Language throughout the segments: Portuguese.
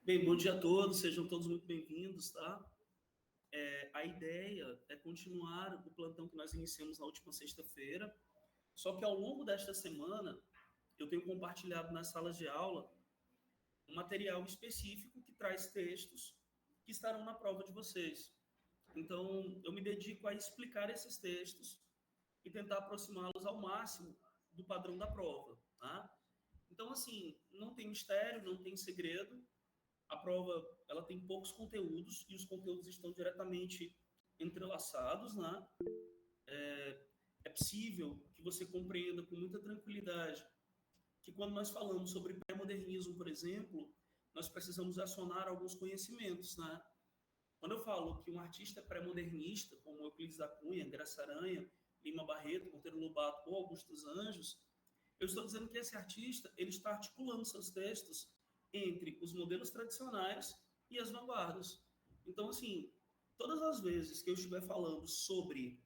Bem, bom dia a todos, sejam todos muito bem-vindos, tá? A ideia é continuar o plantão que nós iniciamos na última sexta-feira, só que ao longo desta semana eu tenho compartilhado nas salas de aula um material específico que traz textos que estarão na prova de vocês. Então, eu me dedico a explicar esses textos e tentar aproximá-los ao máximo do padrão da prova, tá? Então, assim, não tem mistério, não tem segredo. A prova, ela tem poucos conteúdos e os conteúdos estão diretamente entrelaçados, né? É possível que você compreenda com muita tranquilidade que quando nós falamos sobre pré-modernismo, por exemplo, nós precisamos acionar alguns conhecimentos, né? Quando eu falo que um artista é pré-modernista, como Euclides da Cunha, Graça Aranha, Lima Barreto, Monteiro Lobato ou Augusto dos Anjos, eu estou dizendo que esse artista ele está articulando seus textos entre os modelos tradicionais e as vanguardas. Então, assim, todas as vezes que eu estiver falando sobre...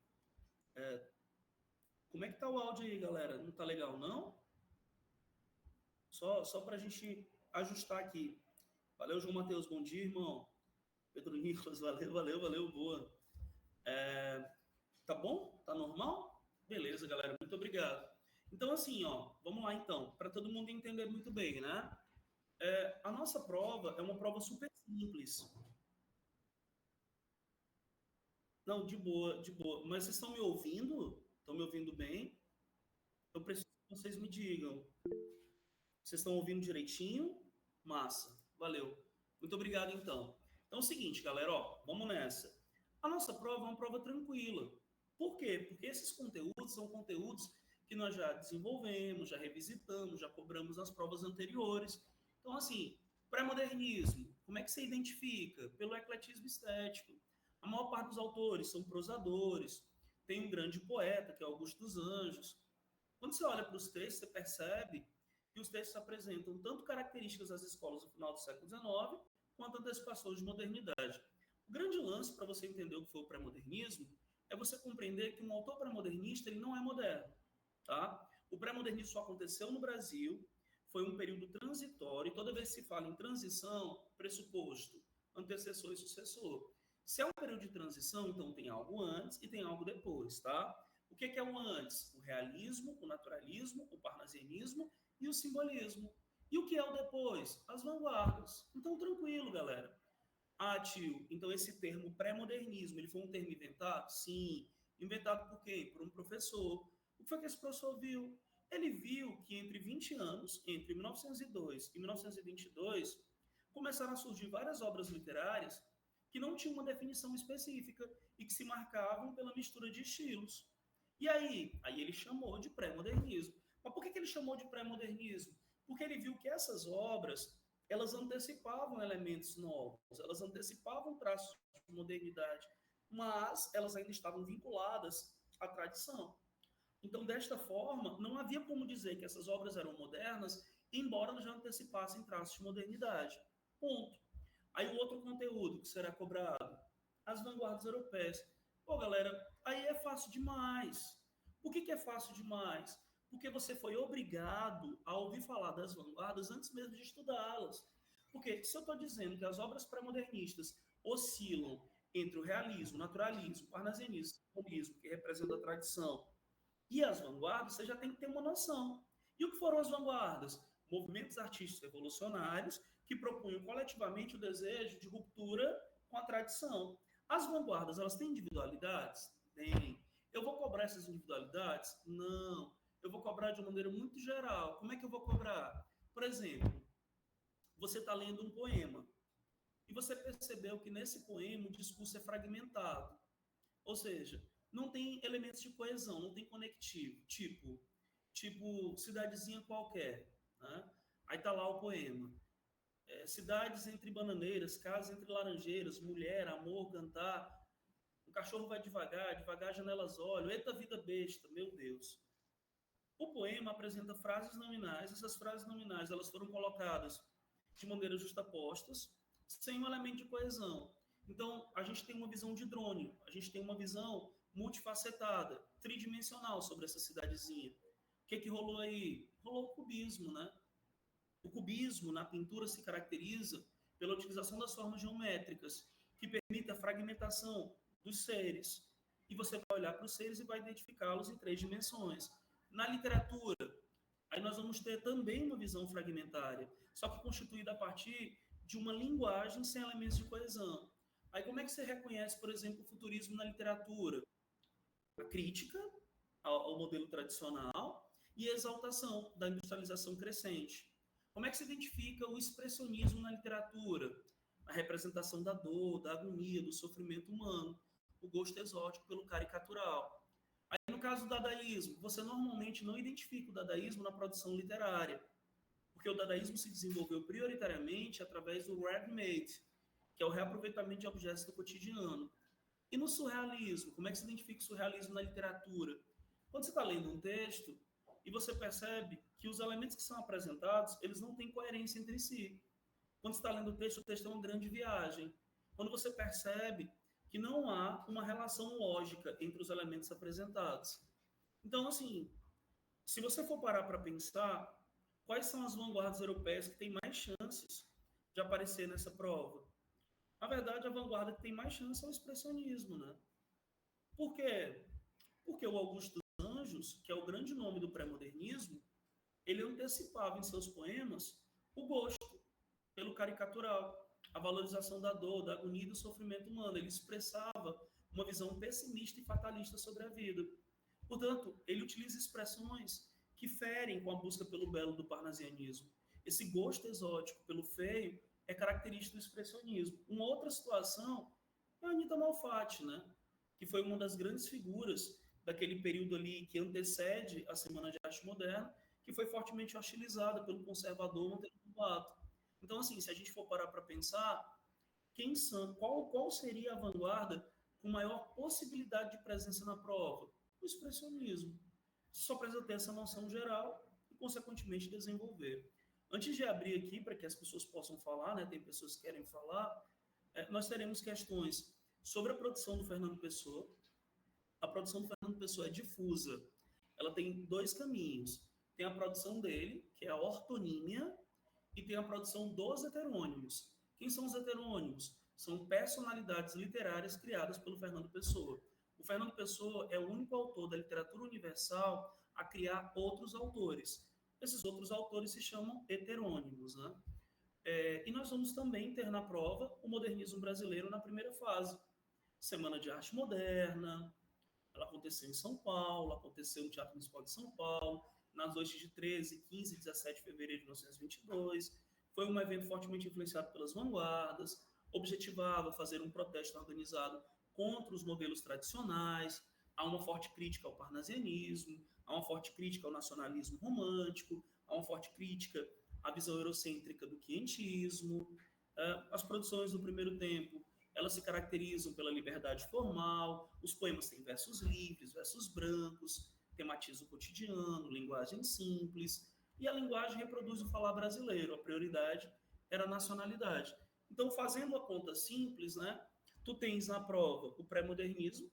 como é que tá o áudio aí, galera? Não tá legal, não? Só para a gente ajustar aqui. Valeu, João Matheus, bom dia, irmão. Pedro Nicolas, valeu, boa. Tá bom? Tá normal? Beleza, galera, muito obrigado. Então, assim, ó, vamos lá então, para todo mundo entender muito bem, né? A nossa prova é uma prova super simples. Não, de boa, de boa. Mas vocês estão me ouvindo? Estão me ouvindo bem? Eu preciso que vocês me digam. Vocês estão ouvindo direitinho? Massa, valeu. Muito obrigado, então. Então é o seguinte, galera, ó, vamos nessa. A nossa prova é uma prova tranquila. Por quê? Porque esses conteúdos são conteúdos que nós já desenvolvemos, já revisitamos, já cobramos nas provas anteriores. Então, assim, pré-modernismo, como é que você identifica? Pelo ecletismo estético. A maior parte dos autores são prosadores. Tem um grande poeta, que é Augusto dos Anjos. Quando você olha para os textos, você percebe que os textos apresentam tanto características das escolas do final do século XIX, quanto antecipações de modernidade. O grande lance para você entender o que foi o pré-modernismo é você compreender que um autor pré-modernista ele não é moderno. Tá? O pré-modernismo só aconteceu no Brasil, foi um período transitório, e toda vez que se fala em transição, pressuposto, antecessor e sucessor. Se é um período de transição, então tem algo antes e tem algo depois, tá? O que é o antes? O realismo, o naturalismo, o parnasianismo e o simbolismo. E o que é o depois? As vanguardas. Então, tranquilo, galera. Ah, tio, então esse termo pré-modernismo, ele foi um termo inventado? Sim. Inventado por quem? Por um professor. O que foi que esse professor viu? Ele viu que entre 20 anos, entre 1902 e 1922, começaram a surgir várias obras literárias que não tinham uma definição específica e que se marcavam pela mistura de estilos. E aí? Aí ele chamou de pré-modernismo. Mas por que ele chamou de pré-modernismo? Porque ele viu que essas obras, elas antecipavam elementos novos, elas antecipavam traços de modernidade, mas elas ainda estavam vinculadas à tradição. Então, desta forma, não havia como dizer que essas obras eram modernas, embora elas já antecipassem traços de modernidade. Ponto. Aí o outro conteúdo que será cobrado, as vanguardas europeias. Pô, galera, aí é fácil demais. Por que é fácil demais? Porque você foi obrigado a ouvir falar das vanguardas antes mesmo de estudá-las. Porque se eu estou dizendo que as obras pré-modernistas oscilam entre o realismo, naturalismo, parnasianismo, simbolismo, que representa a tradição, e as vanguardas, você já tem que ter uma noção. E o que foram as vanguardas? Movimentos artísticos revolucionários que propunham coletivamente o desejo de ruptura com a tradição. As vanguardas, elas têm individualidades? Têm. Eu vou cobrar essas individualidades? Não. Eu vou cobrar de uma maneira muito geral. Como é que eu vou cobrar? Por exemplo, você está lendo um poema e você percebeu que nesse poema o discurso é fragmentado. Ou seja, não tem elementos de coesão, não tem conectivo. Tipo cidadezinha qualquer. Né? Aí tá lá o poema. Cidades entre bananeiras, casas entre laranjeiras, mulher, amor, cantar. O cachorro vai devagar, devagar janelas olham. Eita vida besta, meu Deus. O poema apresenta frases nominais. Essas frases nominais elas foram colocadas de maneira justapostas, sem um elemento de coesão. Então, a gente tem uma visão de drone, a gente tem uma visão multifacetada, tridimensional sobre essa cidadezinha. O que rolou aí? Rolou o cubismo, né? O cubismo na pintura se caracteriza pela utilização das formas geométricas, que permite a fragmentação dos seres. E você vai olhar para os seres e vai identificá-los em 3 dimensões. Na literatura, aí nós vamos ter também uma visão fragmentária, só que constituída a partir de uma linguagem sem elementos de coesão. Aí como é que você reconhece, por exemplo, o futurismo na literatura? A crítica ao modelo tradicional e a exaltação da industrialização crescente. Como é que se identifica o expressionismo na literatura? A representação da dor, da agonia, do sofrimento humano, o gosto exótico pelo caricatural. Aí, no caso do dadaísmo, você normalmente não identifica o dadaísmo na produção literária, porque o dadaísmo se desenvolveu prioritariamente através do ready-made, que é o reaproveitamento de objetos do cotidiano. E no surrealismo, como é que se identifica o surrealismo na literatura? Quando você está lendo um texto e você percebe que os elementos que são apresentados, eles não têm coerência entre si. Quando você está lendo o texto é uma grande viagem. Quando você percebe que não há uma relação lógica entre os elementos apresentados. Então, assim, se você for parar para pensar, quais são as vanguardas europeias que têm mais chances de aparecer nessa prova? Na verdade, a vanguarda que tem mais chance é o expressionismo, né? Por quê? Porque o Augusto dos Anjos, que é o grande nome do pré-modernismo, ele antecipava em seus poemas o gosto pelo caricatural, a valorização da dor, da agonia e do sofrimento humano. Ele expressava uma visão pessimista e fatalista sobre a vida. Portanto, ele utiliza expressões que ferem com a busca pelo belo do parnasianismo. Esse gosto exótico pelo feio é característico do expressionismo. Uma outra situação é a Anita Malfatti, né? Que foi uma das grandes figuras daquele período ali que antecede a Semana de Arte Moderna, que foi fortemente hostilizada pelo conservador Monteiro Lobato. Então, assim, se a gente for parar para pensar, qual seria a vanguarda com maior possibilidade de presença na prova? O expressionismo. Só precisa ter essa noção geral e, consequentemente, desenvolver. Antes de abrir aqui, para que as pessoas possam falar, né, tem pessoas que querem falar, nós teremos questões sobre a produção do Fernando Pessoa. A produção do Fernando Pessoa é difusa. Ela tem 2 caminhos. Tem a produção dele, que é a ortonímia, e tem a produção dos heterônimos. Quem são os heterônimos? São personalidades literárias criadas pelo Fernando Pessoa. O Fernando Pessoa é o único autor da literatura universal a criar outros autores. Esses outros autores se chamam heterônimos, né? E nós vamos também ter na prova o modernismo brasileiro na primeira fase. Semana de Arte Moderna, ela aconteceu em São Paulo, aconteceu no Teatro Municipal de São Paulo, nas noites de 13, 15 e 17 de fevereiro de 1922. Foi um evento fortemente influenciado pelas vanguardas, objetivava fazer um protesto organizado contra os modelos tradicionais, há uma forte crítica ao parnasianismo, há uma forte crítica ao nacionalismo romântico, há uma forte crítica à visão eurocêntrica do quientismo. As produções do primeiro tempo, elas se caracterizam pela liberdade formal, os poemas têm versos livres, versos brancos, tematizam o cotidiano, linguagem simples, e a linguagem reproduz o falar brasileiro, a prioridade era a nacionalidade. Então, fazendo a conta simples, né, tu tens na prova o pré-modernismo,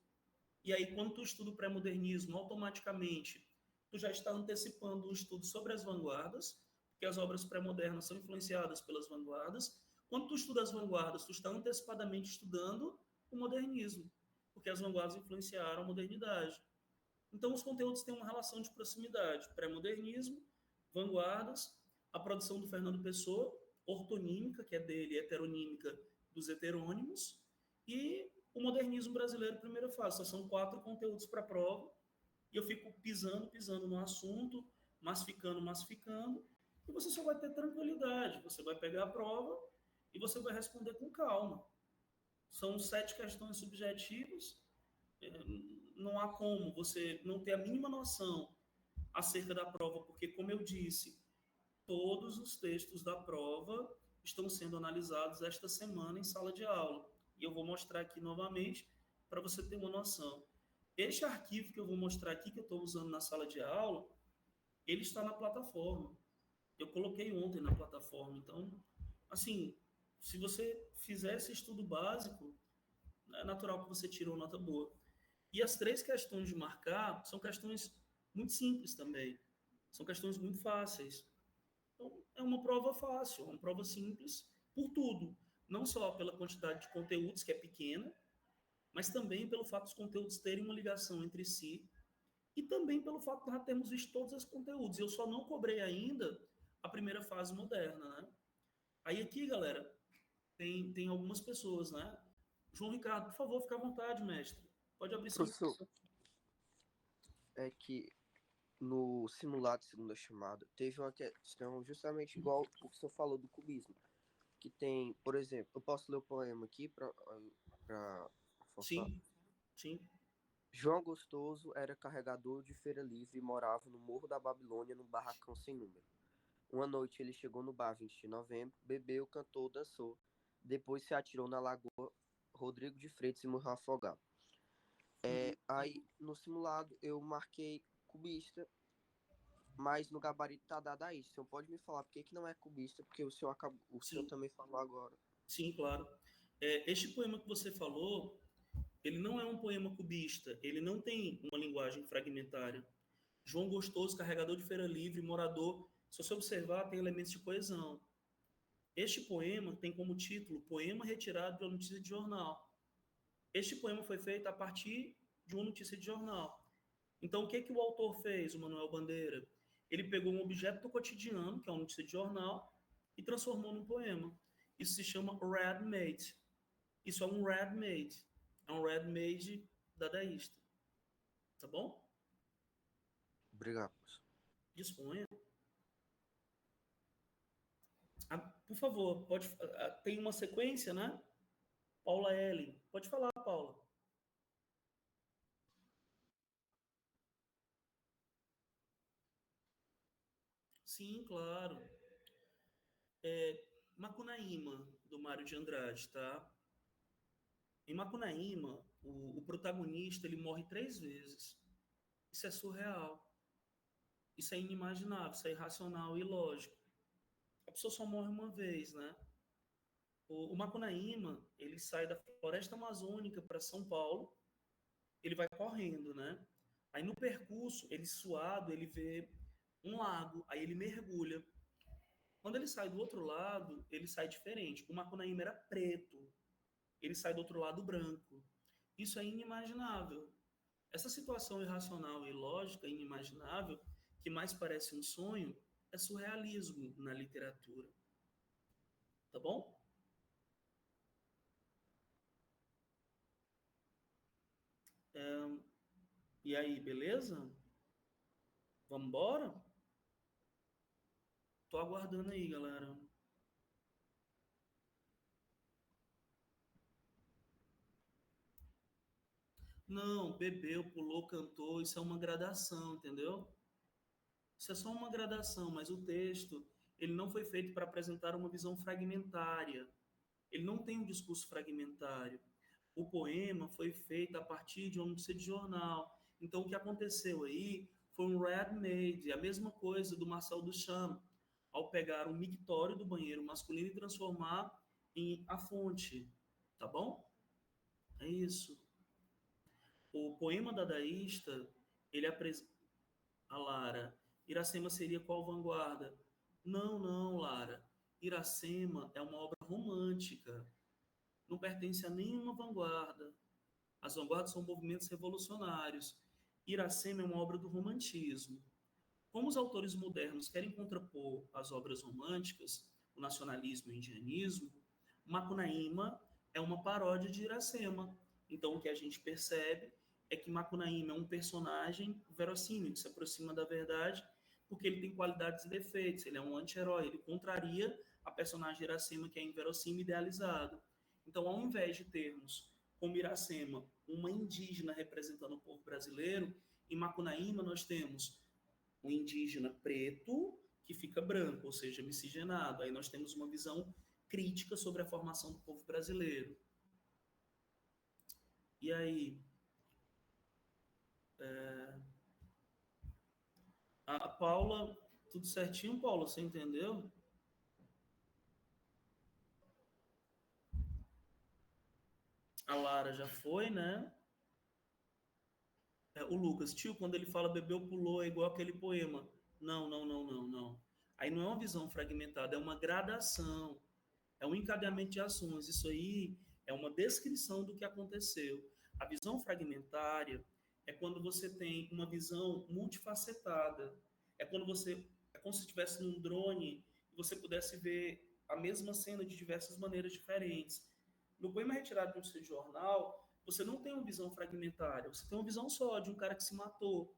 e aí quando tu estuda o pré-modernismo, automaticamente tu já está antecipando um estudo sobre as vanguardas, porque as obras pré-modernas são influenciadas pelas vanguardas. Quando tu estuda as vanguardas, tu está antecipadamente estudando o modernismo, porque as vanguardas influenciaram a modernidade. Então, os conteúdos têm uma relação de proximidade. Pré-modernismo, vanguardas, a produção do Fernando Pessoa, ortonímica, que é dele, heteronímica dos heterônimos, e o modernismo brasileiro, primeira fase. Só são 4 conteúdos para a prova, e eu fico pisando no assunto, massificando, e você só vai ter tranquilidade. Você vai pegar a prova e você vai responder com calma. São 7 questões subjetivas, não há como você não ter a mínima noção acerca da prova, porque, como eu disse, todos os textos da prova estão sendo analisados esta semana em sala de aula. E eu vou mostrar aqui novamente para você ter uma noção. Este arquivo que eu vou mostrar aqui, que eu estou usando na sala de aula, ele está na plataforma. Eu coloquei ontem na plataforma. Então, assim, se você fizer esse estudo básico, é natural que você tire uma nota boa. E as 3 questões de marcar são questões muito simples também. São questões muito fáceis. Então, é uma prova fácil, é uma prova simples, por tudo. Não só pela quantidade de conteúdos, que é pequena, mas também pelo fato dos conteúdos terem uma ligação entre si e também pelo fato de nós termos visto todos os conteúdos. Eu só não cobrei ainda a primeira fase moderna, né? Aí aqui, galera, tem algumas pessoas, né? João Ricardo, por favor, fique à vontade, mestre. Pode abrir sim. Professor, é que no simulado de segunda chamada teve uma questão justamente igual o que o senhor falou do cubismo. Que tem, por exemplo, eu posso ler o poema aqui para forçar? Sim, sim. João Gostoso era carregador de feira livre e morava no Morro da Babilônia, num barracão sem número. Uma noite ele chegou no bar 20 de novembro, bebeu, cantou, dançou. Depois se atirou na lagoa Rodrigo de Freitas e morreu afogado. Aí, no simulado, eu marquei cubista, mas no gabarito tá dado aí. O senhor pode me falar por que não é cubista? Porque o senhor Sim, também falou agora. sim, claro. Este poema que você falou, ele não é um poema cubista, ele não tem uma linguagem fragmentária. João Gostoso, carregador de feira livre, morador, se você observar, tem elementos de coesão. Este poema tem como título Poema retirado pela notícia de jornal. Este poema foi feito a partir de uma notícia de jornal. Então, o que que o autor fez, o Manuel Bandeira? Ele pegou um objeto do cotidiano, que é uma notícia de jornal, e transformou num poema. Isso se chama ready-made. Isso é um ready-made. É um ready-made dadaísta. Tá bom? Obrigado, professor. Disponha. Por favor, pode. Tem uma sequência, né? Paula Ellen. Pode falar, Paula. Sim, claro. Macunaíma, do Mário de Andrade, tá? Em Macunaíma, o protagonista ele morre 3 vezes. Isso é surreal. Isso é inimaginável, isso é irracional e ilógico. A pessoa só morre uma vez, né? O Macunaíma, ele sai da floresta amazônica para São Paulo, ele vai correndo, né? Aí no percurso, ele suado, ele vê um lago, aí ele mergulha. Quando ele sai do outro lado, ele sai diferente. O Macunaíma era preto, ele sai do outro lado branco. Isso é inimaginável. Essa situação irracional e lógica inimaginável, que mais parece um sonho, é surrealismo na literatura. Tá bom? E aí, beleza? Vamos embora? Tô aguardando aí, galera. Não, bebeu, pulou, cantou, isso é uma gradação, entendeu? Isso é só uma gradação, mas o texto, ele não foi feito para apresentar uma visão fragmentária. Ele não tem um discurso fragmentário. O poema foi feito a partir de uma notícia de jornal. Então, o que aconteceu aí foi um ready-made, a mesma coisa do Marcel Duchamp, ao pegar um mictório do banheiro masculino e transformar em a fonte. Tá bom? É isso. O poema dadaísta, ele apresenta a Lara. Iracema seria qual vanguarda? Não, não, Lara. Iracema é uma obra romântica. não pertence a nenhuma vanguarda. As vanguardas são movimentos revolucionários. Iracema é uma obra do romantismo. Como os autores modernos querem contrapor as obras românticas, o nacionalismo e o indianismo, Macunaíma é uma paródia de Iracema. Então, o que a gente percebe é que Macunaíma é um personagem verossímil, que se aproxima da verdade, porque ele tem qualidades e defeitos, ele é um anti-herói, ele contraria a personagem Iracema, que é inverossímil e idealizada. Então, ao invés de termos como Iracema uma indígena representando o povo brasileiro, em Macunaíma nós temos um indígena preto que fica branco, ou seja, miscigenado. Aí nós temos uma visão crítica sobre a formação do povo brasileiro. E aí, a Paula, tudo certinho, Paula, você entendeu? A Lara já foi, né? O Lucas, tio, quando ele fala bebeu, pulou, é igual aquele poema. Não, não, não, não, não. Aí não é uma visão fragmentada, é uma gradação, é um encadeamento de ações. Isso aí é uma descrição do que aconteceu. A visão fragmentária é quando você tem uma visão multifacetada. É como se estivesse num drone e você pudesse ver a mesma cena de diversas maneiras diferentes. No poema retirado de um seu jornal, você não tem uma visão fragmentária, você tem uma visão só de um cara que se matou.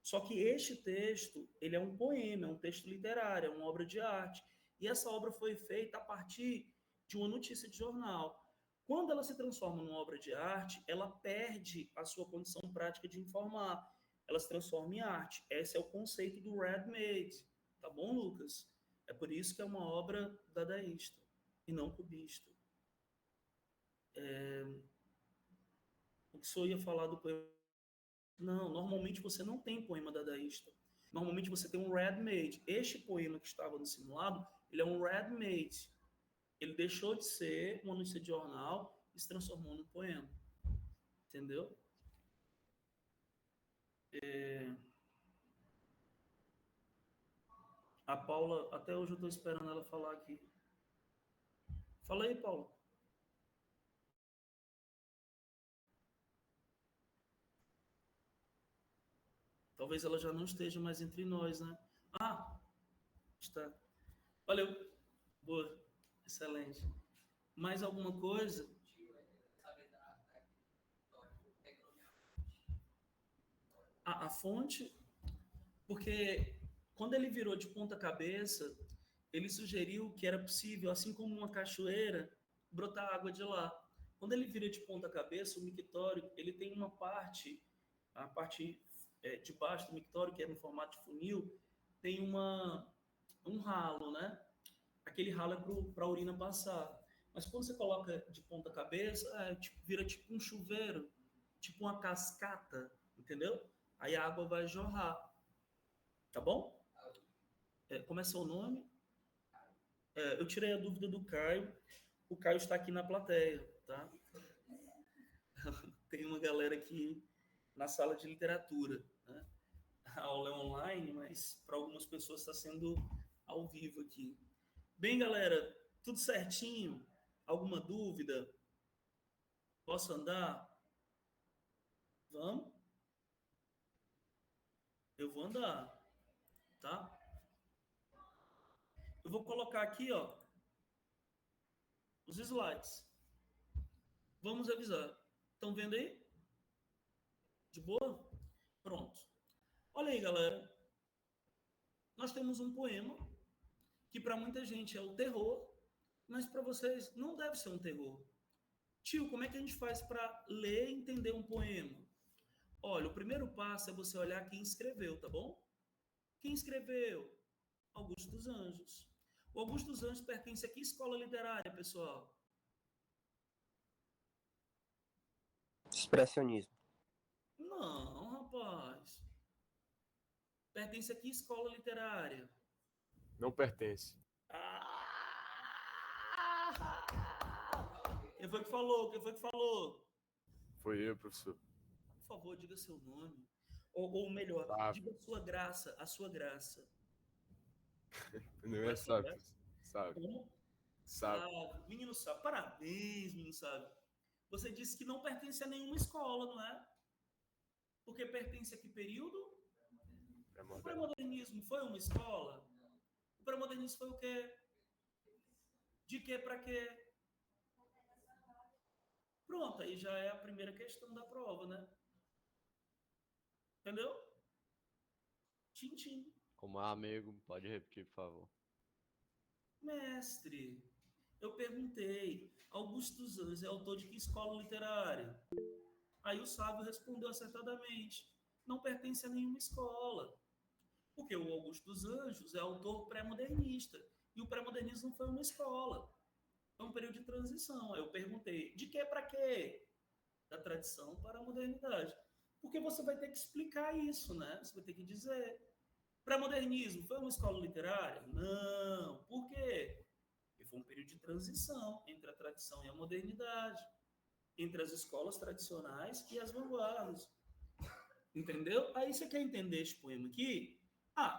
Só que este texto, ele é um poema, é um texto literário, é uma obra de arte. E essa obra foi feita a partir de uma notícia de jornal. Quando ela se transforma numa obra de arte, ela perde a sua condição prática de informar. Ela se transforma em arte. Esse é o conceito do ready-made. Tá bom, Lucas? É por isso que é uma obra dadaísta e não cubista. O que o senhor ia falar do poema? Não, normalmente você não tem poema dadaísta. Normalmente você tem um ready-made. Este poema que estava no simulado, ele é um ready-made. Ele deixou de ser uma notícia de jornal e se transformou num poema. Entendeu? A Paula, até hoje eu estou esperando ela falar aqui. Fala aí, Paula. Talvez ela já não esteja mais entre nós, né? Ah, está. Valeu. Boa. Excelente. Mais alguma coisa? A fonte, porque quando ele virou de ponta cabeça, ele sugeriu que era possível, assim como uma cachoeira, brotar água de lá. Quando ele vira de ponta cabeça, o mictório, ele tem uma parte, a parte de baixo do mictório, que é no formato de funil, tem um ralo, né? Aquele ralo é para a urina passar. Mas quando você coloca de ponta cabeça, vira tipo um chuveiro, tipo uma cascata, entendeu? Aí a água vai jorrar, tá bom? Como é seu nome? Eu tirei a dúvida do Caio. O Caio está aqui na plateia, tá? Tem uma galera aqui na sala de literatura, né? A aula é online, mas para algumas pessoas está sendo ao vivo aqui. Bem, galera, tudo certinho? Alguma dúvida? Posso andar? Vamos? Eu vou andar, tá? Eu vou colocar aqui, ó, os slides. Vamos avisar. Estão vendo aí? De boa? Pronto. Olha aí, galera. Nós temos um poema que para muita gente é o terror, mas para vocês não deve ser um terror. Tio, como é que a gente faz para ler e entender um poema? Olha, o primeiro passo é você olhar quem escreveu, tá bom? Quem escreveu? Augusto dos Anjos. O Augusto dos Anjos pertence a que escola literária, pessoal? Expressionismo. Não, rapaz. Pertence a que escola literária? Não pertence. Quem foi que falou? Quem foi que falou? Foi eu, professor. Por favor, diga seu nome. Ou melhor, Sabe. diga a sua graça, a sua graça. Não Qual é é a sua sabe, graça? professor. Sabe. Como? Sabe? Menino sábio. Parabéns, menino sábio. Você disse que não pertence a nenhuma escola, não é? Porque pertence a que período? O pré-modernismo foi uma escola? O pré-modernismo foi o quê? De quê para quê? Pronto, aí já é a primeira questão da prova, né? Entendeu? Tchim, tchim. Como amigo, pode repetir, por favor. Mestre, eu perguntei, Augusto dos Anjos é autor de que escola literária? Aí o sábio respondeu acertadamente, não pertence a nenhuma escola. Porque o Augusto dos Anjos é autor pré-modernista, e o pré-modernismo não foi uma escola, foi um período de transição. Aí eu perguntei, de quê para quê? Da tradição para a modernidade. Porque você vai ter que explicar isso, né? Você vai ter que dizer. Pré-modernismo foi uma escola literária? Não. Por quê? Porque foi um período de transição entre a tradição e a modernidade, entre as escolas tradicionais e as vanguardas. Entendeu? Aí você quer entender esse poema aqui?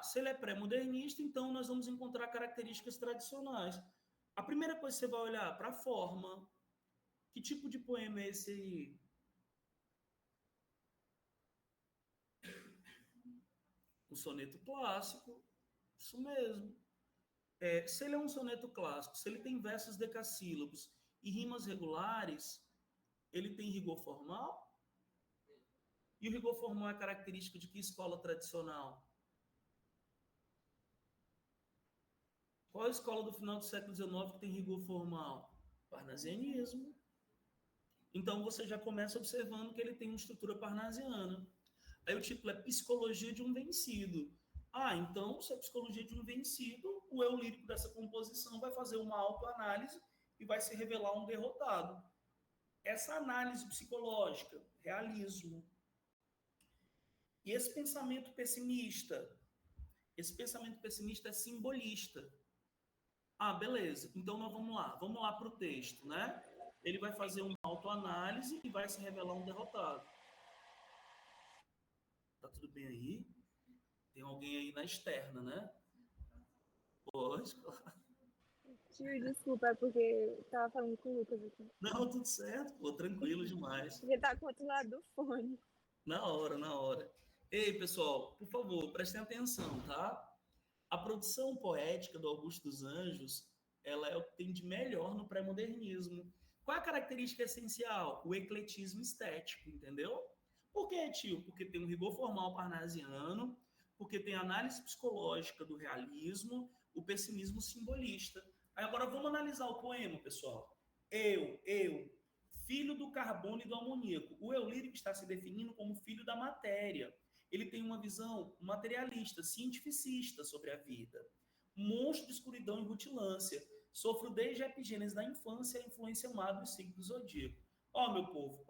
Se ele é pré-modernista, então nós vamos encontrar características tradicionais. A primeira coisa que você vai olhar para a forma. Que tipo de poema é esse aí? Um soneto clássico. Isso mesmo. Se ele é um soneto clássico, se ele tem versos decassílabos e rimas regulares, ele tem rigor formal? E o rigor formal é característica de que escola tradicional? Qual a escola do final do século XIX que tem rigor formal? Parnasianismo. Então você já começa observando que ele tem uma estrutura parnasiana. Aí o título é Psicologia de um Vencido. Então, se é Psicologia de um Vencido, o eu lírico dessa composição vai fazer uma autoanálise e vai se revelar um derrotado. Essa análise psicológica, realismo. E esse pensamento pessimista é simbolista. Beleza. Então nós vamos lá para o texto, né? Ele vai fazer uma autoanálise e vai se revelar um derrotado. Tá tudo bem aí? Tem alguém aí na externa, né? Pode, claro. Tio, desculpa, é porque eu tava falando com o Lucas aqui. Não, tudo certo, pô, tranquilo demais. Porque tá com o outro lado do fone. Na hora. Ei, pessoal, por favor, prestem atenção, tá? A produção poética do Augusto dos Anjos, ela é o que tem de melhor no pré-modernismo. Qual é a característica essencial? O ecletismo estético, entendeu? Por quê, tio? Porque tem um rigor formal parnasiano, porque tem análise psicológica do realismo, o pessimismo simbolista. Aí agora vamos analisar o poema, pessoal. Eu, filho do carbono e do amoníaco. O eu lírico está se definindo como filho da matéria. Ele tem uma visão materialista, cientificista sobre a vida. Monstro de escuridão e rutilância. Sofro desde a epigênese da infância a influência má do signo do zodíaco. Meu povo,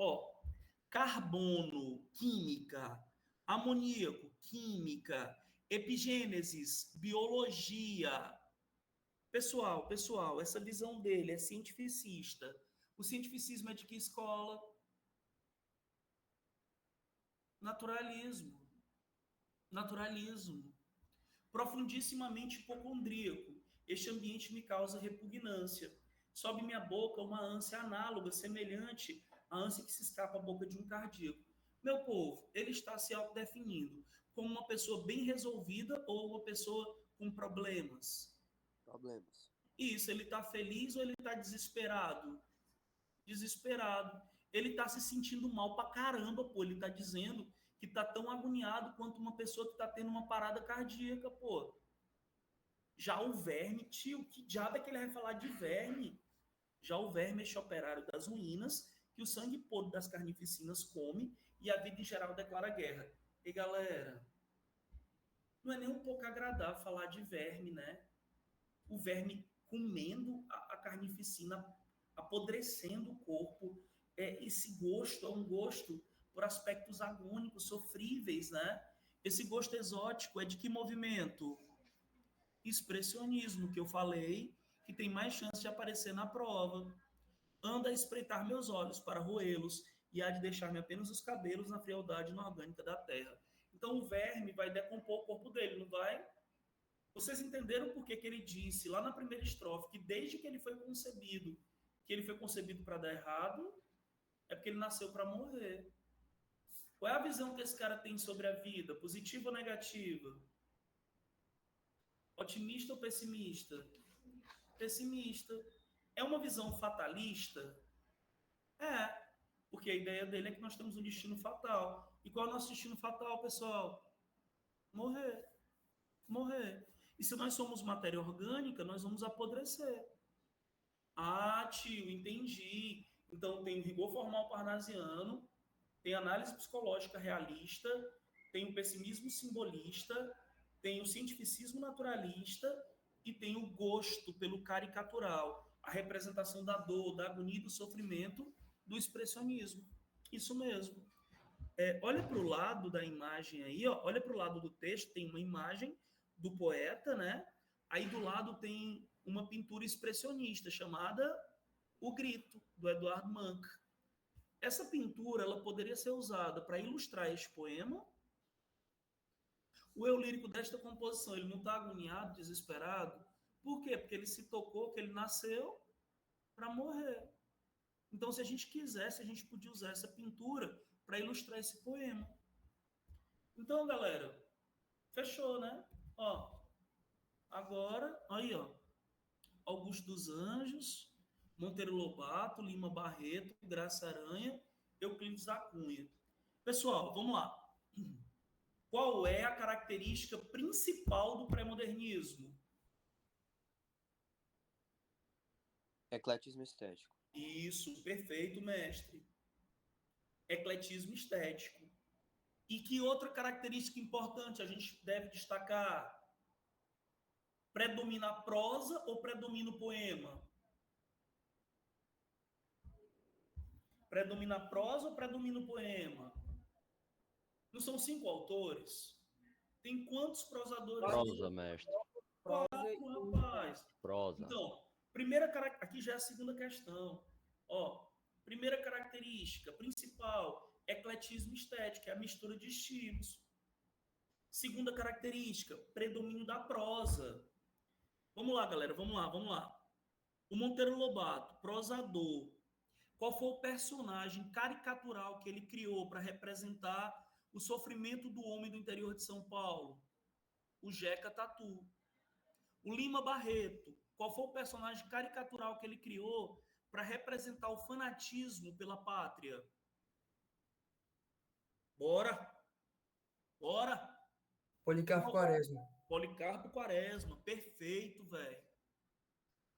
carbono, química, amoníaco, química, epigênesis, biologia. Pessoal, essa visão dele é cientificista. O cientificismo é de que escola? Naturalismo. Profundissimamente hipocondríaco. Este ambiente me causa repugnância. Sobe minha boca uma ânsia análoga, semelhante à ânsia que se escapa à boca de um cardíaco. Meu povo, ele está se autodefinindo como uma pessoa bem resolvida ou uma pessoa com problemas? Problemas. Isso, ele está feliz ou ele está desesperado? Desesperado. Ele está se sentindo mal pra caramba, pô. Ele está dizendo que está tão agoniado quanto uma pessoa que está tendo uma parada cardíaca, pô. Já o verme, tio, que diabo é que ele vai falar de verme? Já o verme é este operário das ruínas, que o sangue podre das carnificinas come e a vida em geral declara guerra. E galera, não é nem um pouco agradável falar de verme, né? O verme comendo a carnificina, apodrecendo o corpo. Esse gosto é um gosto por aspectos agônicos, sofríveis, né? Esse gosto exótico é de que movimento? Expressionismo, que eu falei, que tem mais chance de aparecer na prova. Anda a espreitar meus olhos para roê-los e há de deixar-me apenas os cabelos na frialdade inorgânica da terra. Então o verme vai decompor o corpo dele, não vai? Vocês entenderam por que ele disse lá na primeira estrofe que desde que ele foi concebido para dar errado, é porque ele nasceu para morrer. Qual é a visão que esse cara tem sobre a vida? Positiva ou negativa? Otimista ou pessimista? Pessimista. É uma visão fatalista? É, porque a ideia dele é que nós temos um destino fatal. E qual é o nosso destino fatal, pessoal? Morrer. Morrer. E se nós somos matéria orgânica, nós vamos apodrecer. Ah, tio, entendi. Então tem o rigor formal parnasiano, tem análise psicológica realista, tem o pessimismo simbolista, tem o cientificismo naturalista e tem o gosto pelo caricatural, a representação da dor, da agonia e do sofrimento do expressionismo. Isso mesmo. Olha para o lado da imagem aí, ó, olha para o lado do texto, tem uma imagem do poeta, né? Aí do lado tem uma pintura expressionista chamada O Grito, do Eduardo Munch. Essa pintura ela poderia ser usada para ilustrar este poema. O eu lírico desta composição, ele não está agoniado, desesperado. Por quê? Porque ele se tocou que ele nasceu para morrer. Então, se a gente quisesse, a gente podia usar essa pintura para ilustrar esse poema. Então, galera, fechou, né? Ó, agora, aí, ó, Augusto dos Anjos, Monteiro Lobato, Lima Barreto, Graça Aranha, Euclides da Cunha. Pessoal, vamos lá. Qual é a característica principal do pré-modernismo? Ecletismo estético. Isso, perfeito, mestre. Ecletismo estético. E que outra característica importante a gente deve destacar? Predomina a prosa ou predomina o poema? Predomina a prosa ou predomina o poema? Não são 5 autores? Tem quantos prosadores? Prosa, mestre. Quatro, rapaz. Prosa. Então, primeira característica, aqui já é a segunda questão. Ó, primeira característica principal, ecletismo estético, é a mistura de estilos. Segunda característica, predomínio da prosa. Vamos lá, galera, vamos lá. O Monteiro Lobato, prosador. Qual foi o personagem caricatural que ele criou para representar o sofrimento do homem do interior de São Paulo? O Jeca Tatu. O Lima Barreto, qual foi o personagem caricatural que ele criou para representar o fanatismo pela pátria? Bora! Policarpo Quaresma. Policarpo Quaresma, perfeito, velho.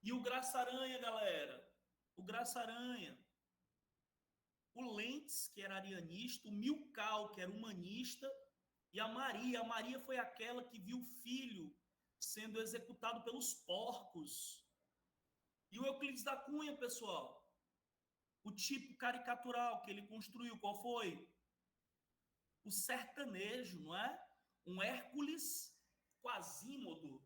E o Graça Aranha, galera? O Graça Aranha. O Lentz, que era arianista, o Milkau, que era humanista, e a Maria. A Maria foi aquela que viu o filho sendo executado pelos porcos. E o Euclides da Cunha, pessoal? O tipo caricatural que ele construiu, qual foi? O sertanejo, não é? Um Hércules Quasímodo.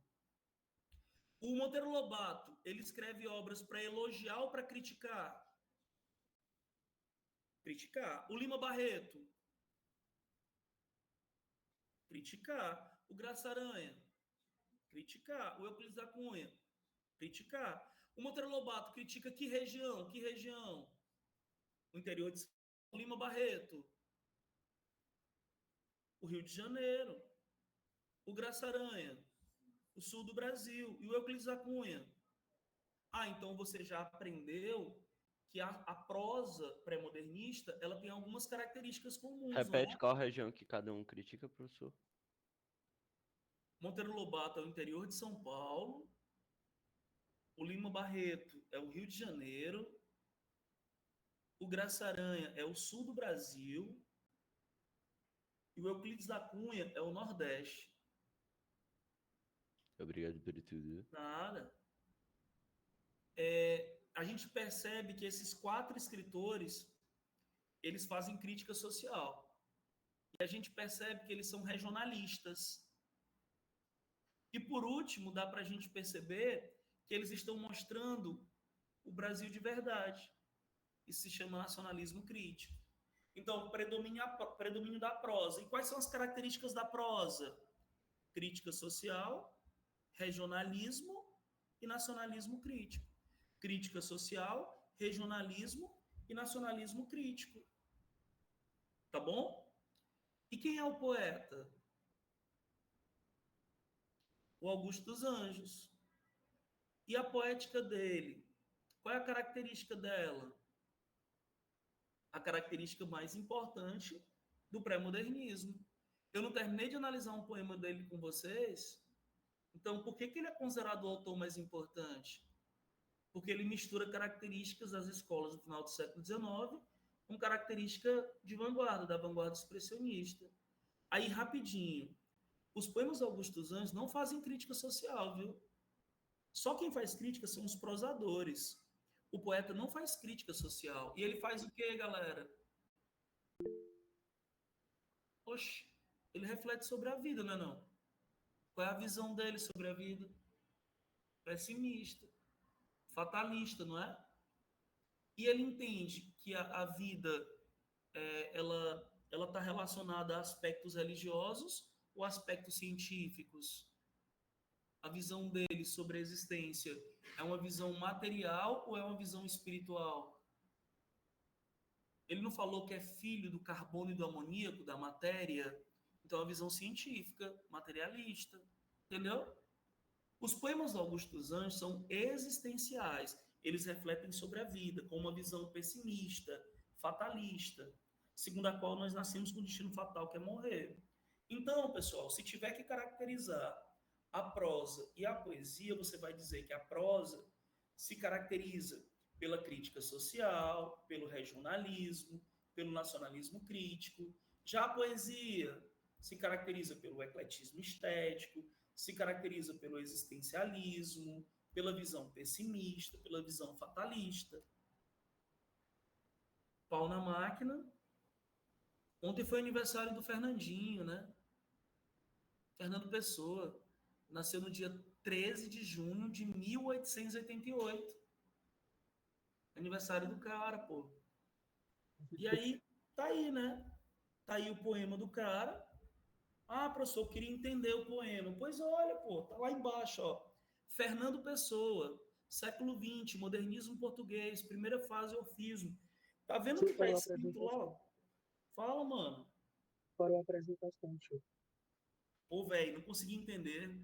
O Monteiro Lobato, ele escreve obras para elogiar ou para criticar? Criticar. O Lima Barreto? Criticar. O Graça Aranha? Criticar. O Euclides da Cunha? Criticar. O Monteiro Lobato critica que região? Que região? O interior de São Paulo. Lima Barreto? O Rio de Janeiro. O Graça Aranha? O sul do Brasil. E o Euclides da Cunha? Ah, então você já aprendeu que a prosa pré-modernista ela tem algumas características comuns. Repete né? qual região que cada um critica, professor. Monteiro Lobato é o interior de São Paulo. O Lima Barreto é o Rio de Janeiro. O Graça Aranha é o sul do Brasil. E o Euclides da Cunha é o Nordeste. Obrigado por tudo. Nada. A gente percebe que esses 4 escritores, eles fazem crítica social. E a gente percebe que eles são regionalistas. E, por último, dá para a gente perceber que eles estão mostrando o Brasil de verdade. Isso se chama nacionalismo crítico. Então, predomínio da prosa. E quais são as características da prosa? Crítica social, regionalismo e nacionalismo crítico. Crítica social, regionalismo e nacionalismo crítico. Tá bom? E quem é o poeta? O Augusto dos Anjos. E a poética dele? Qual é a característica dela? A característica mais importante do pré-modernismo. Eu não terminei de analisar um poema dele com vocês. Então, por que ele é considerado o autor mais importante? Porque ele mistura características das escolas do final do século XIX com característica de vanguarda, da vanguarda expressionista. Aí, rapidinho, os poemas do Augusto dos Anjos não fazem crítica social, viu? Só quem faz crítica são os prosadores. O poeta não faz crítica social. E ele faz o quê, galera? Oxe, ele reflete sobre a vida, não é não? Qual é a visão dele sobre a vida? Pessimista, fatalista, não é? E ele entende que a vida ela está relacionada a aspectos religiosos ou aspectos científicos. A visão dele sobre a existência é uma visão material ou é uma visão espiritual? Ele não falou que é filho do carbono e do amoníaco, da matéria? Então, é uma visão científica, materialista. Entendeu? Os poemas do Augusto dos Anjos são existenciais. Eles refletem sobre a vida, com uma visão pessimista, fatalista, segundo a qual nós nascemos com o destino fatal, que é morrer. Então, pessoal, se tiver que caracterizar a prosa e a poesia, você vai dizer que a prosa se caracteriza pela crítica social, pelo regionalismo, pelo nacionalismo crítico. Já a poesia se caracteriza pelo ecletismo estético, se caracteriza pelo existencialismo, pela visão pessimista, pela visão fatalista. Pau na máquina. Ontem foi aniversário do Fernandinho, né? Fernando Pessoa. Nasceu no dia 13 de junho de 1888. Aniversário do cara, pô. E aí, tá aí, né? Tá aí o poema do cara. Ah, professor, eu queria entender o poema. Pois olha, pô, tá lá embaixo, ó. Fernando Pessoa, século XX, modernismo português, primeira fase, orfismo. Tá vendo o que tá escrito lá? Fala, mano. Parou a apresentação, tio. Pô, velho, não consegui entender.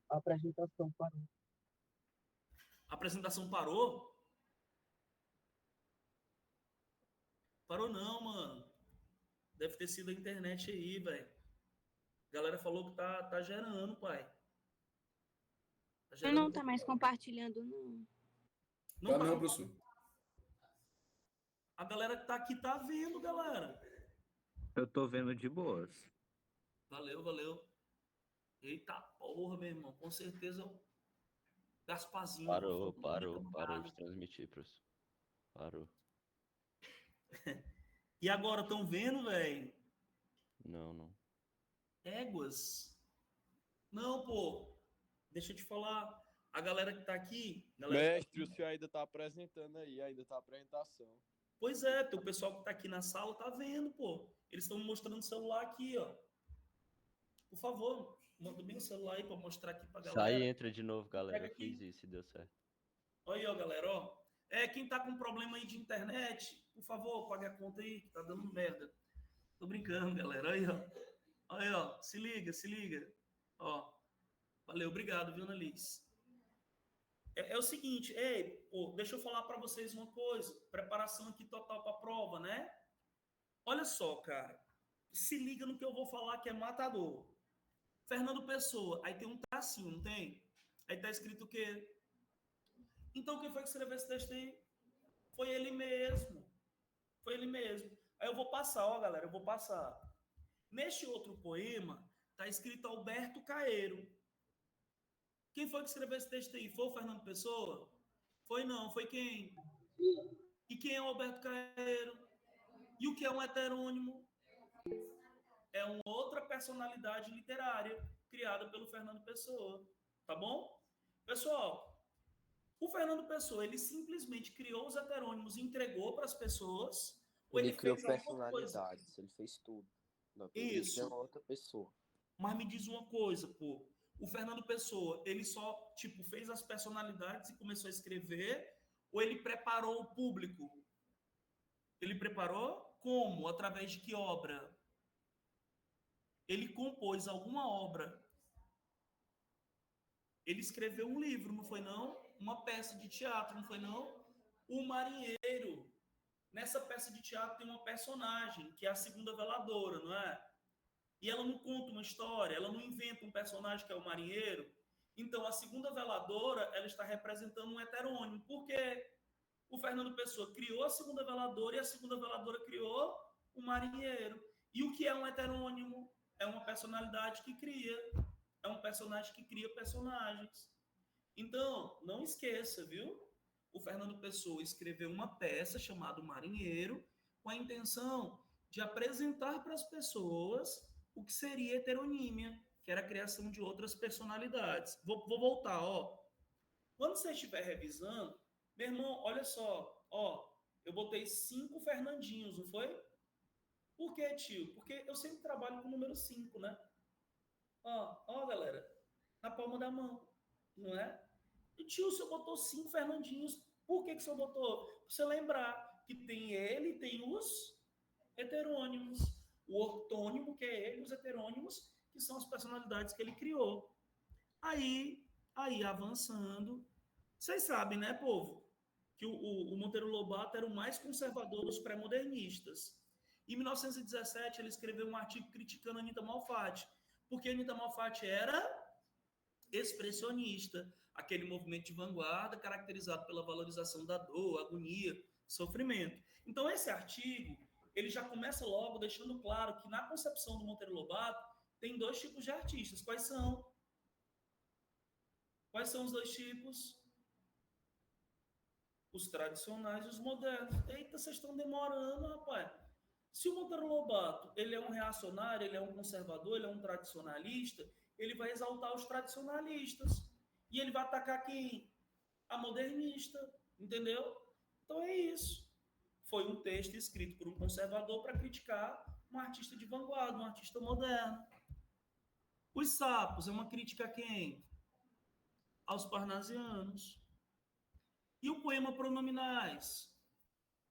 A apresentação parou. A apresentação parou? Parou não, mano. Deve ter sido a internet aí, velho. A galera falou que tá gerando, pai. Tá Eu gerando. não tá mais compartilhando, não. Não Tá tá. não, professor. A galera que tá aqui tá vendo, galera. Eu tô vendo de boas. Valeu, valeu. Eita porra, meu irmão. Com certeza o Gasparzinho. Parou de transmitir, professor. Parou. E agora, estão vendo, velho? Não. Éguas. Não, pô. Deixa eu te falar. A galera que tá aqui... Galera Mestre, o senhor ainda tá apresentando aí, ainda tá a apresentação. Pois é, o pessoal que tá aqui na sala tá vendo, pô. Eles estão mostrando o celular aqui, ó. Por favor, manda bem o celular aí pra mostrar aqui pra galera. Sai e entra de novo, galera. Pega Eu aqui. fiz isso e deu certo. Olha aí, ó, galera, ó. Quem tá com problema aí de internet, por favor, pague a conta aí, que tá dando merda. Tô brincando, galera. Aí, ó. Aí, ó. Se liga. Ó. Valeu, obrigado, viu, Annalise? É o seguinte, pô, deixa eu falar para vocês uma coisa. Preparação aqui total para a prova, né? Olha só, cara. Se liga no que eu vou falar que é matador. Fernando Pessoa. Aí tem um tracinho, não tem? Aí tá escrito o quê? Então, quem foi que escreveu esse texto aí? Foi ele mesmo. Aí eu vou passar, ó, galera, eu vou passar. Neste outro poema, tá escrito Alberto Caeiro. Quem foi que escreveu esse texto aí? Foi o Fernando Pessoa? Foi não, foi quem? E quem é o Alberto Caeiro? E o que é um heterônimo? É uma outra personalidade literária criada pelo Fernando Pessoa. Tá bom? Pessoal, o Fernando Pessoa, ele simplesmente criou os heterônimos e entregou para as pessoas? Ou Ele criou fez alguma coisa? personalidades, ele fez tudo. Não, Isso. ele é uma outra pessoa. Mas me diz uma coisa, pô. O Fernando Pessoa, ele só, tipo, fez as personalidades e começou a escrever, ou ele preparou o público? Ele preparou como? Através de que obra? Ele compôs alguma obra. Ele escreveu um livro, não foi não? Uma peça de teatro, não foi não? O Marinheiro. Nessa peça de teatro tem uma personagem, que é a segunda veladora, não é? E ela não conta uma história, ela não inventa um personagem que é o marinheiro. Então, a segunda veladora, ela está representando um heterônimo. Por quê? O Fernando Pessoa criou a segunda veladora e a segunda veladora criou o marinheiro. E o que é um heterônimo? É uma personalidade que cria. É um personagem que cria personagens. Então, não esqueça, viu? O Fernando Pessoa escreveu uma peça chamada Marinheiro com a intenção de apresentar para as pessoas o que seria heteronímia, que era a criação de outras personalidades. Vou voltar, ó. Quando você estiver revisando, meu irmão, olha só, ó, eu botei 5 Fernandinhos, não foi? Por quê, tio? Porque eu sempre trabalho com o número 5, né? Ó, galera, na palma da mão, não é? E tio, o senhor botou 5 Fernandinhos. Por que o senhor botou? Pra você lembrar que tem ele e tem os heterônimos. O ortônimo, que é ele, os heterônimos, que são as personalidades que ele criou. Aí avançando, vocês sabem, né, povo, que o Monteiro Lobato era o mais conservador dos pré-modernistas. Em 1917, ele escreveu um artigo criticando a Anita Malfatti, porque a Anita Malfatti era expressionista, aquele movimento de vanguarda caracterizado pela valorização da dor, agonia, sofrimento. Então, esse artigo, ele já começa logo deixando claro que na concepção do Monteiro Lobato tem 2 tipos de artistas. Quais são? Quais são os 2 tipos? Os tradicionais e os modernos. Eita, vocês estão demorando, rapaz. Se o Monteiro Lobato, ele é um reacionário, ele é um conservador, ele é um tradicionalista, ele vai exaltar os tradicionalistas. E ele vai atacar quem? A modernista, entendeu? Então é isso. Foi um texto escrito por um conservador para criticar um artista de vanguarda, um artista moderno. Os Sapos é uma crítica a quem? Aos parnasianos. E o poema Pronominais?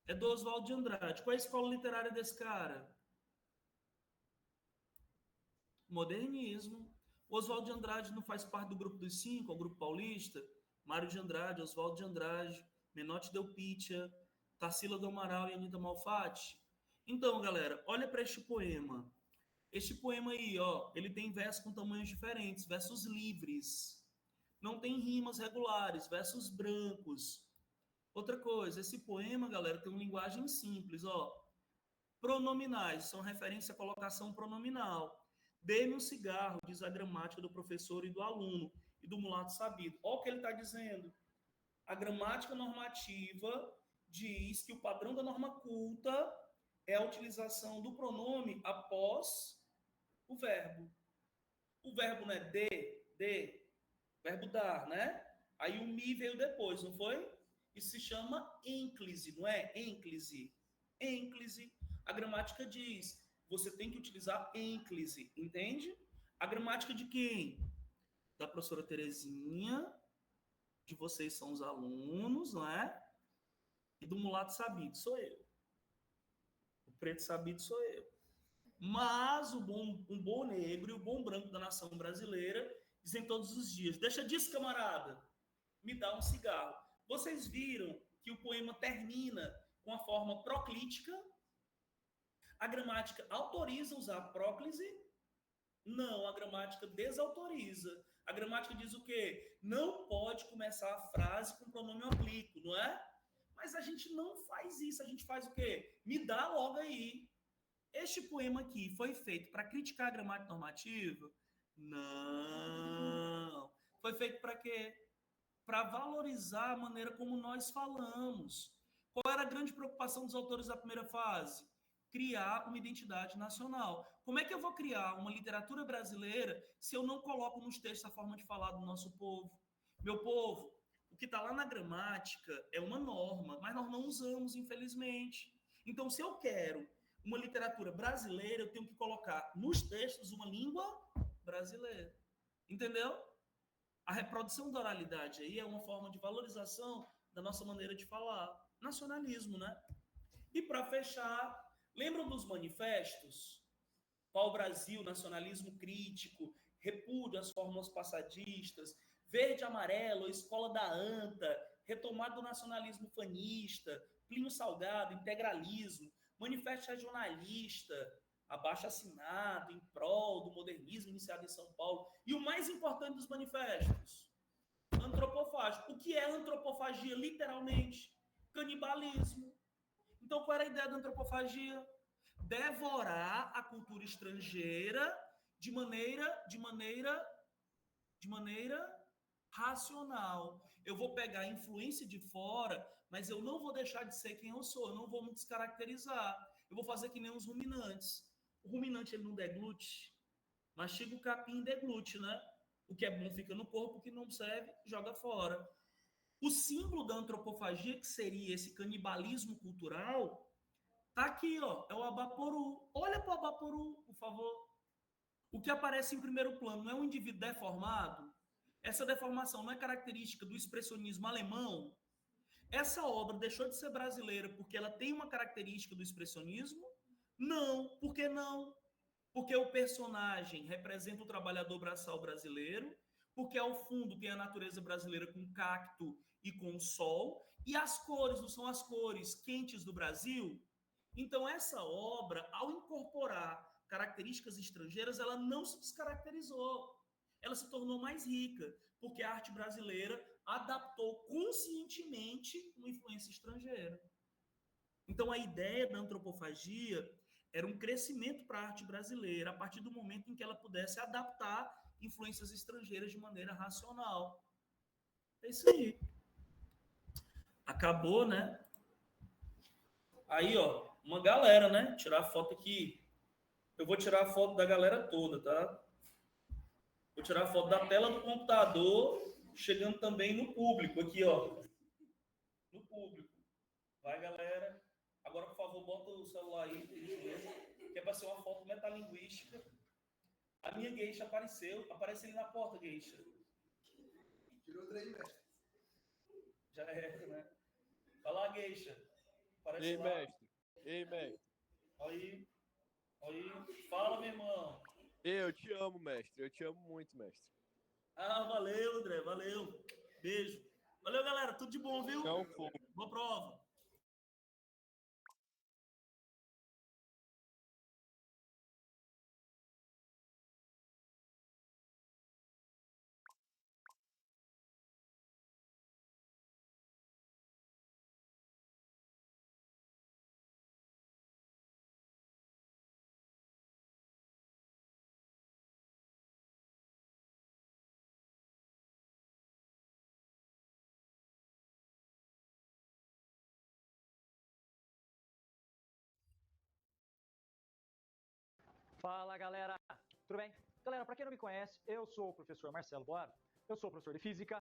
É do Oswald de Andrade. Qual é a escola literária desse cara? Modernismo. O Oswald de Andrade não faz parte do grupo dos 5, o grupo paulista? Mário de Andrade, Oswald de Andrade, Menotti Del Pitia, Tarsila do Amaral e Anita Malfatti. Então, galera, olha para este poema. Este poema aí, ó, ele tem versos com tamanhos diferentes, versos livres. Não tem rimas regulares, versos brancos. Outra coisa, esse poema, galera, tem uma linguagem simples, ó. Pronominais, são referência à colocação pronominal. Dê-me um cigarro, diz a gramática do professor e do aluno, e do mulato sabido. Olha o que ele está dizendo. A gramática normativa diz que o padrão da norma culta é a utilização do pronome após o verbo. O verbo, né? Verbo dar, né? Aí o mi veio depois, não foi? Isso se chama ênclise, não é? Ênclise. Ênclise. A gramática diz, você tem que utilizar ênclise, entende? A gramática de quem? Da professora Terezinha, de vocês são os alunos, não é? E do mulato sabido, sou eu. O preto sabido sou eu. Mas o bom negro e o bom branco da nação brasileira dizem todos os dias, deixa disso, camarada, me dá um cigarro. Vocês viram que o poema termina com a forma proclítica? A gramática autoriza usar próclise? Não, a gramática desautoriza. A gramática diz o quê? Não pode começar a frase com pronome oblíquo, não é? Mas a gente não faz isso. A gente faz o quê? Me dá logo aí. Este poema aqui foi feito para criticar a gramática normativa? Não. Foi feito para quê? Para valorizar a maneira como nós falamos. Qual era a grande preocupação dos autores da primeira fase? Criar uma identidade nacional. Como é que eu vou criar uma literatura brasileira se eu não coloco nos textos a forma de falar do nosso povo? Meu povo, o que está lá na gramática é uma norma, mas nós não usamos, infelizmente. Então, se eu quero uma literatura brasileira, eu tenho que colocar nos textos uma língua brasileira. Entendeu? A reprodução da oralidade aí é uma forma de valorização da nossa maneira de falar. Nacionalismo, né? E para fechar, lembram dos manifestos? Pau Brasil, nacionalismo crítico, repúdio às fórmulas passadistas, verde e amarelo, escola da anta, retomada do nacionalismo fanista, Plínio Salgado, integralismo, manifesto regionalista, abaixo assinado, em prol do modernismo iniciado em São Paulo. E o mais importante dos manifestos, antropofágico. O que é antropofagia, literalmente? Canibalismo. Então, qual era a ideia da antropofagia? Devorar a cultura estrangeira de maneira racional. Eu vou pegar a influência de fora, mas eu não vou deixar de ser quem eu sou, eu não vou me descaracterizar. Eu vou fazer que nem os ruminantes. O ruminante ele não deglute, mastiga o capim e deglute, né? O que é bom fica no corpo, o que não serve, joga fora. O símbolo da antropofagia, que seria esse canibalismo cultural, tá aqui, ó, é o Abaporu. Olha para o Abaporu, por favor. O que aparece em primeiro plano não é um indivíduo deformado? Essa deformação não é característica do expressionismo alemão? Essa obra deixou de ser brasileira porque ela tem uma característica do expressionismo? Não. Por que não? Porque o personagem representa o trabalhador braçal brasileiro, porque ao fundo tem a natureza brasileira com cacto e com sol, e as cores não são as cores quentes do Brasil? Então, essa obra, ao incorporar características estrangeiras, ela não se descaracterizou. Ela se tornou mais rica, porque a arte brasileira adaptou conscientemente uma influência estrangeira. Então, a ideia da antropofagia era um crescimento para a arte brasileira, a partir do momento em que ela pudesse adaptar influências estrangeiras de maneira racional. É isso aí. Acabou, né? Aí, ó, uma galera, né? Tirar a foto aqui. Eu vou tirar a foto da galera toda, tá? Vou tirar a foto da tela do computador, chegando também no público aqui, ó. No público. Vai, galera. Agora, por favor, bota o celular aí, que é para ser uma foto metalinguística. A minha geisha apareceu. Aparece ali na porta, geisha. Tirou 3 mestre. Já é, né? Vai lá, geisha. Aparece Ei, lá. mestre. Ei, mestre. Aí. Aí. Fala, meu irmão. Ei, eu te amo, mestre. Eu te amo muito, mestre. Ah, valeu, André. Valeu. Beijo. Valeu, galera. Tudo de bom, viu? Não foi. Boa prova. Fala, galera! Tudo bem? Galera, para quem não me conhece, eu sou o professor Marcelo Boaro, eu sou professor de Física.